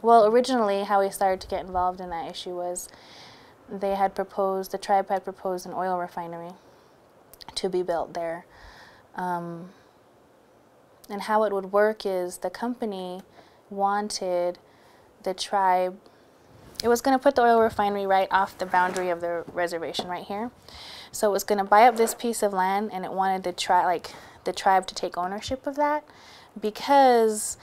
Well, originally how we started to get involved in that issue was the tribe had proposed an oil refinery to be built there. And how it would work is the company wanted the tribe, it was going to put the oil refinery right off the boundary of the reservation right here. So it was going to buy up this piece of land, and it wanted the tribe to take ownership of that, because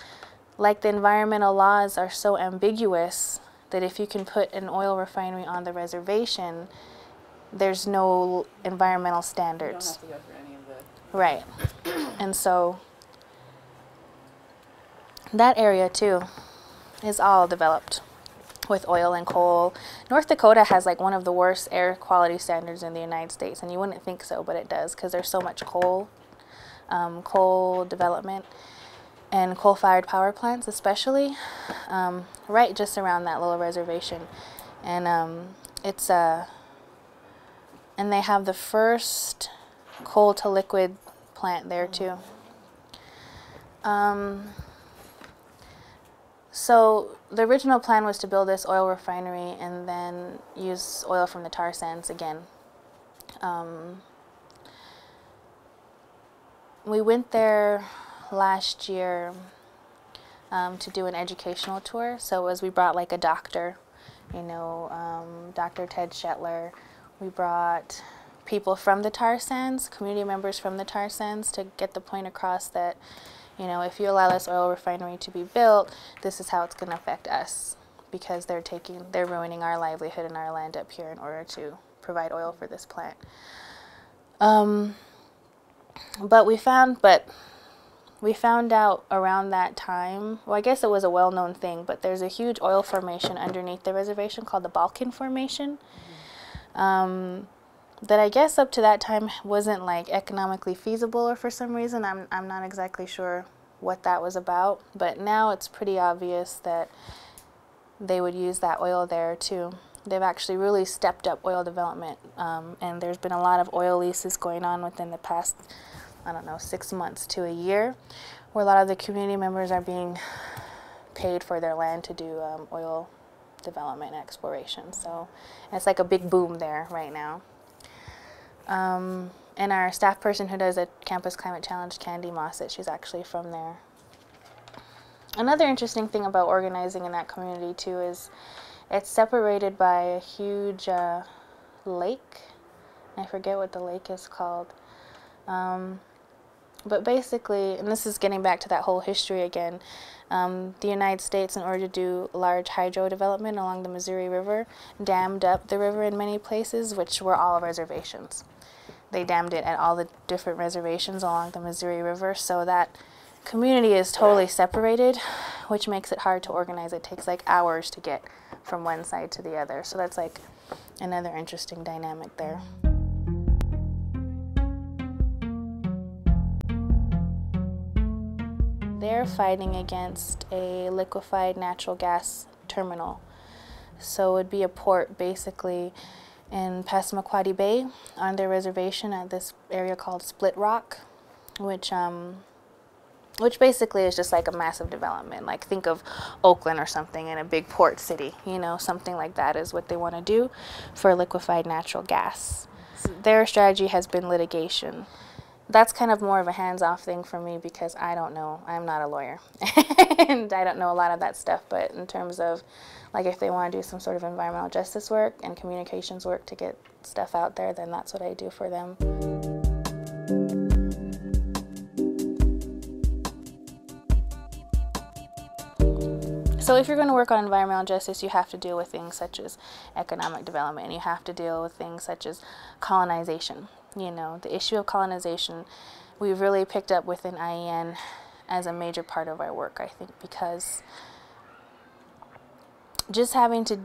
like the environmental laws are so ambiguous that if you can put an oil refinery on the reservation, there's no environmental standards. You don't have to go through any of the... Right. And so that area too is all developed with oil and coal. North Dakota has like one of the worst air quality standards in the United States, and you wouldn't think so, but it does, because there's so much coal development and coal-fired power plants, especially right just around that little reservation. And and they have the first coal to liquid plant there too. So the original plan was to build this oil refinery and then use oil from the tar sands again. We went there last year to do an educational tour. So we brought like a doctor, you know, Dr. Ted Shetler. We brought people from the tar sands, community members from the tar sands, to get the point across that, you know, if you allow this oil refinery to be built, this is how it's going to affect us, because they're ruining our livelihood and our land up here in order to provide oil for this plant. But we found out around that time, well, I guess it was a well-known thing, but there's a huge oil formation underneath the reservation called the Balkan Formation. That I guess up to that time wasn't like economically feasible, or for some reason I'm not exactly sure what that was about, but now it's pretty obvious that they would use that oil there too. They've actually really stepped up oil development, and there's been a lot of oil leases going on within the past, I don't know, 6 months to a year, where a lot of the community members are being paid for their land to do oil development and exploration. So it's like a big boom there right now. And our staff person who does a Campus Climate Challenge, Candy Mossett, she's actually from there. Another interesting thing about organizing in that community too is it's separated by a huge lake. I forget what the lake is called. But basically, and this is getting back to that whole history again, the United States, in order to do large hydro development along the Missouri River, dammed up the river in many places, which were all reservations. They dammed it at all the different reservations along the Missouri River, so that community is totally separated, which makes it hard to organize. It takes like hours to get from one side to the other, so that's like another interesting dynamic there. They're fighting against a liquefied natural gas terminal. So it would be a port basically in Passamaquoddy Bay on their reservation at this area called Split Rock, which basically is just like a massive development. Like think of Oakland or something in a big port city, you know, something like that is what they want to do for liquefied natural gas. So their strategy has been litigation. That's kind of more of a hands-off thing for me because I don't know. I'm not a lawyer and I don't know a lot of that stuff, but in terms of like if they want to do some sort of environmental justice work and communications work to get stuff out there, then that's what I do for them. So if you're going to work on environmental justice, you have to deal with things such as economic development, and you have to deal with things such as colonization. You know, the issue of colonization, we've really picked up within IEN as a major part of our work, I think, because just having to,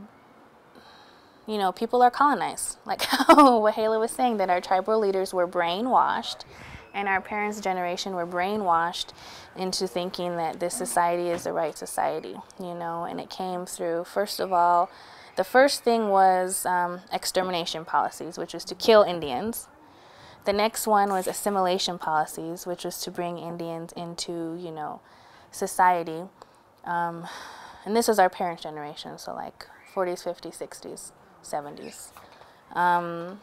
you know, people are colonized. Like how Wahala was saying, that our tribal leaders were brainwashed, and our parents' generation were brainwashed into thinking that this society is the right society, you know, and it came through, first of all, the first thing was extermination policies, which was to kill Indians. The next one was assimilation policies, which was to bring Indians into, you know, society. and this is our parents' generation, so like 40s, 50s, 60s, 70s.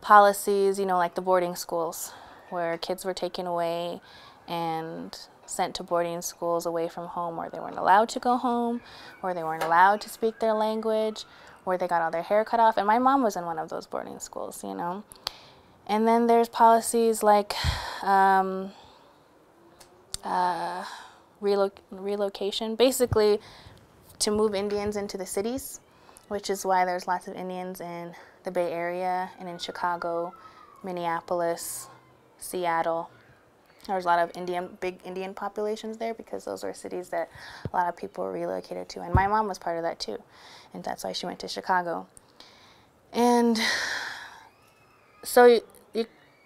Policies, you know, like the boarding schools, where kids were taken away and sent to boarding schools away from home, where they weren't allowed to go home, or they weren't allowed to speak their language, where they got all their hair cut off. And my mom was in one of those boarding schools, you know. And then there's policies like relocation, basically to move Indians into the cities, which is why there's lots of Indians in the Bay Area and in Chicago, Minneapolis, Seattle. There's a lot of big Indian populations there because those were cities that a lot of people were relocated to. And my mom was part of that too, and that's why she went to Chicago. And so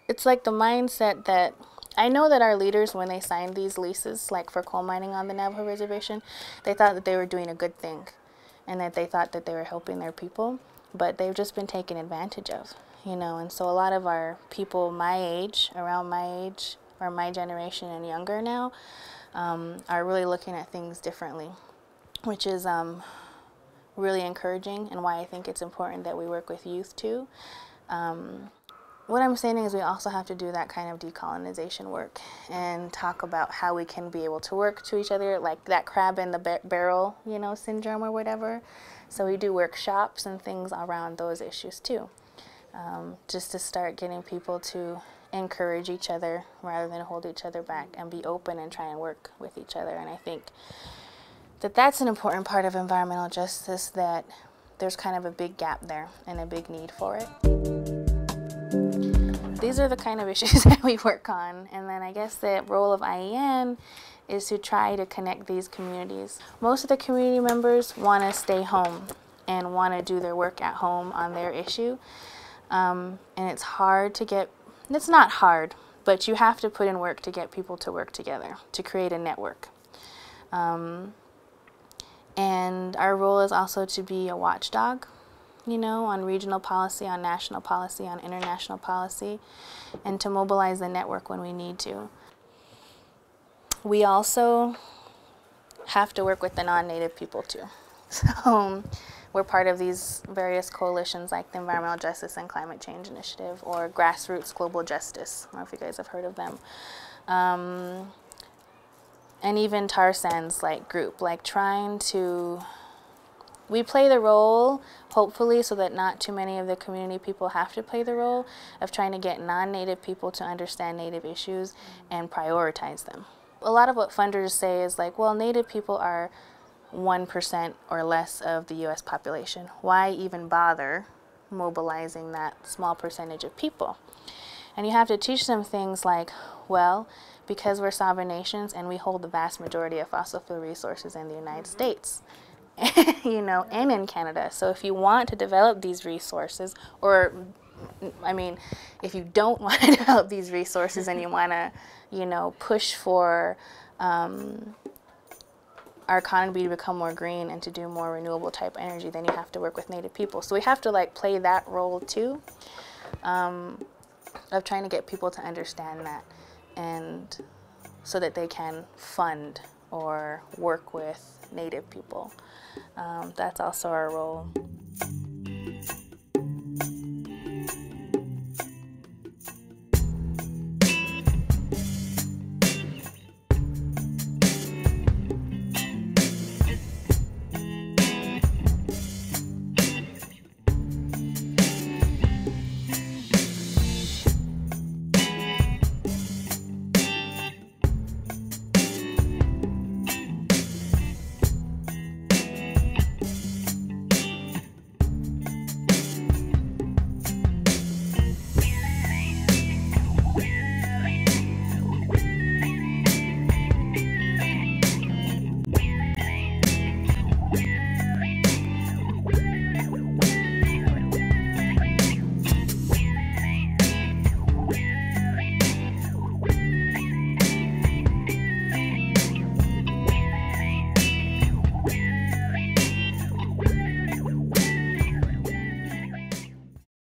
it's like the mindset that, I know that our leaders, when they signed these leases, like for coal mining on the Navajo Reservation, they thought that they were doing a good thing and that they thought that they were helping their people, but they've just been taken advantage of, you know. And so a lot of our people my age, around my age, or my generation and younger now, are really looking at things differently, which is really encouraging, and why I think it's important that we work with youth too. What I'm saying is we also have to do that kind of decolonization work and talk about how we can be able to work to each other, like that crab in the barrel, you know, syndrome or whatever. So we do workshops and things around those issues too, just to start getting people to encourage each other rather than hold each other back, and be open and try and work with each other. And I think that that's an important part of environmental justice, that there's kind of a big gap there and a big need for it. These are the kind of issues that we work on. And then I guess the role of IEN is to try to connect these communities. Most of the community members want to stay home and want to do their work at home on their issue. And it's hard to get, it's not hard, but you have to put in work to get people to work together, to create a network. And our role is also to be a watchdog, you know, on regional policy, on national policy, on international policy, and to mobilize the network when we need to. We also have to work with the non-Native people too. So we're part of these various coalitions like the Environmental Justice and Climate Change Initiative, or Grassroots Global Justice. I don't know if you guys have heard of them. And even tar sands like group, like trying to, we play the role, hopefully, so that not too many of the community people have to play the role of trying to get non-Native people to understand Native issues and prioritize them. A lot of what funders say is like, well, Native people are 1% or less of the US population. Why even bother mobilizing that small percentage of people? And you have to teach them things like, well, because we're sovereign nations and we hold the vast majority of fossil fuel resources in the United States, you know, and in Canada. So if you want to develop these resources, or I mean, if you don't want to develop these resources and you want to, you know, push for our economy to become more green and to do more renewable type energy, then you have to work with Native people. So we have to like play that role too, of trying to get people to understand that, and so that they can fund or work with Native people. That's also our role.